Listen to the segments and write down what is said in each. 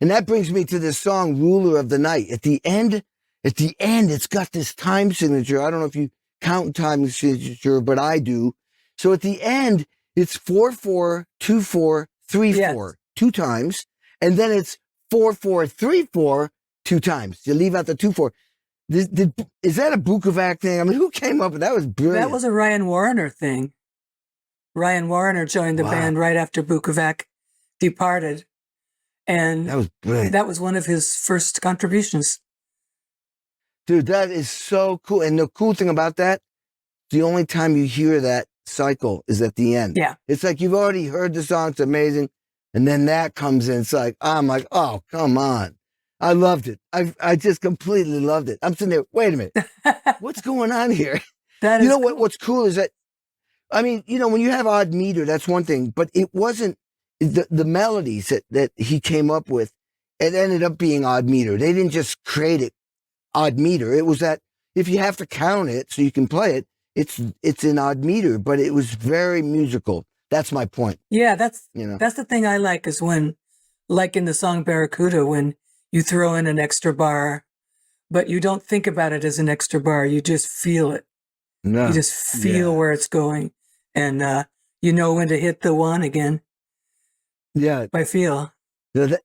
And that brings me to this song, Ruler of the Night. At the end, it's got this time signature. I don't know if you count time signature, but I do. So at the end, it's 4-4-2-4-3-4 two times. And then it's 4-4-3-4 two times. You leave out the 2-4. Is that a Bukovac thing? I mean, who came up with that? Was brilliant. That was a Ryan Warner thing. Ryan Warner joined the band right after Bukovac departed. And that was brilliant. That was one of his first contributions. Dude, that is so cool. And the cool thing about that, the only time you hear that cycle is at the end. Yeah. It's like you've already heard the song. It's amazing. And then that comes in. It's like, I'm like, oh, come on. I loved it. I just completely loved it. I'm sitting there, wait a minute. What's going on here? That is cool. What's cool is that, I mean, when you have odd meter, that's one thing, but it wasn't the melodies that he came up with. It ended up being odd meter. They didn't just create it odd meter. It was that if you have to count it so you can play it, it's in odd meter, but it was very musical. That's my point. Yeah, that's the thing I like is when, like in the song Barracuda, when you throw in an extra bar, but you don't think about it as an extra bar. You just feel it. No. You just feel where it's going. And you know when to hit the one again. Yeah. By feel. I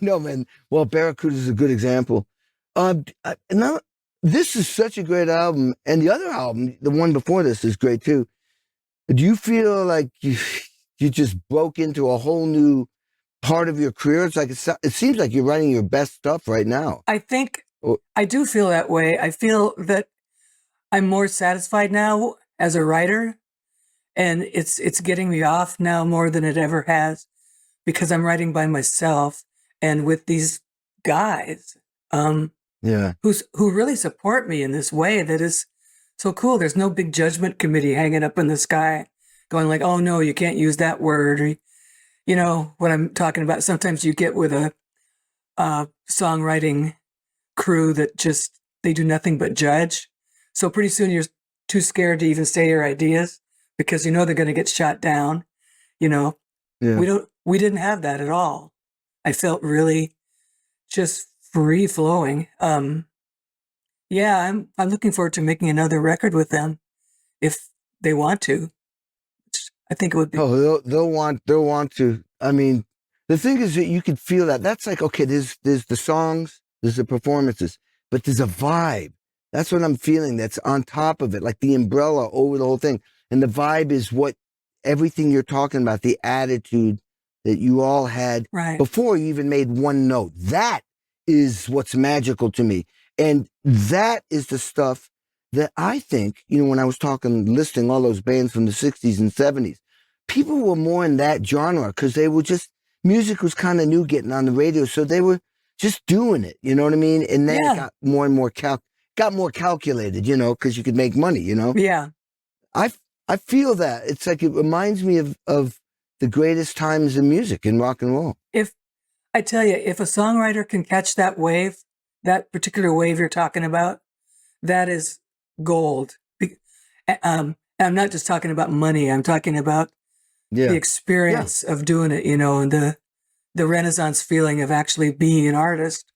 know, man. Well, Barracuda is a good example. Now, this is such a great album. And the other album, the one before this, is great too. Do you feel like you just broke into a whole new part of your career? It's like it seems like you're writing your best stuff right now. I think I do feel that way. I feel that I'm more satisfied now as a writer, and it's getting me off now more than it ever has, because I'm writing by myself and with these guys who really support me in this way that is so cool. There's no big judgment committee hanging up in the sky going like, oh no, you can't use that word, or what I'm talking about. Sometimes you get with a songwriting crew that just, they do nothing but judge. So pretty soon you're too scared to even say your ideas because they're going to get shot down. We didn't have that at all. I felt really just free flowing. I'm looking forward to making another record with them if they want to. I think it would be. Oh, they'll want to. I mean, the thing is that you could feel that. That's like, okay, there's the songs, there's the performances, but there's a vibe. That's what I'm feeling. That's on top of it, like the umbrella over the whole thing. And the vibe is everything you're talking about, the attitude that you all had before you even made one note. That is what's magical to me. And that is the stuff that I think, when I was listing all those bands from the 60s and 70s, people were more in that genre because they were just, music was kind of new getting on the radio. So they were just doing it, you know what I mean? And then it got more and more calculated, because you could make money, Yeah. I feel that. It's like, it reminds me of the greatest times in music, in rock and roll. If a songwriter can catch that wave, that particular wave you're talking about, that is gold. I'm not just talking about money. I'm talking about the experience of doing it, and the Renaissance feeling of actually being an artist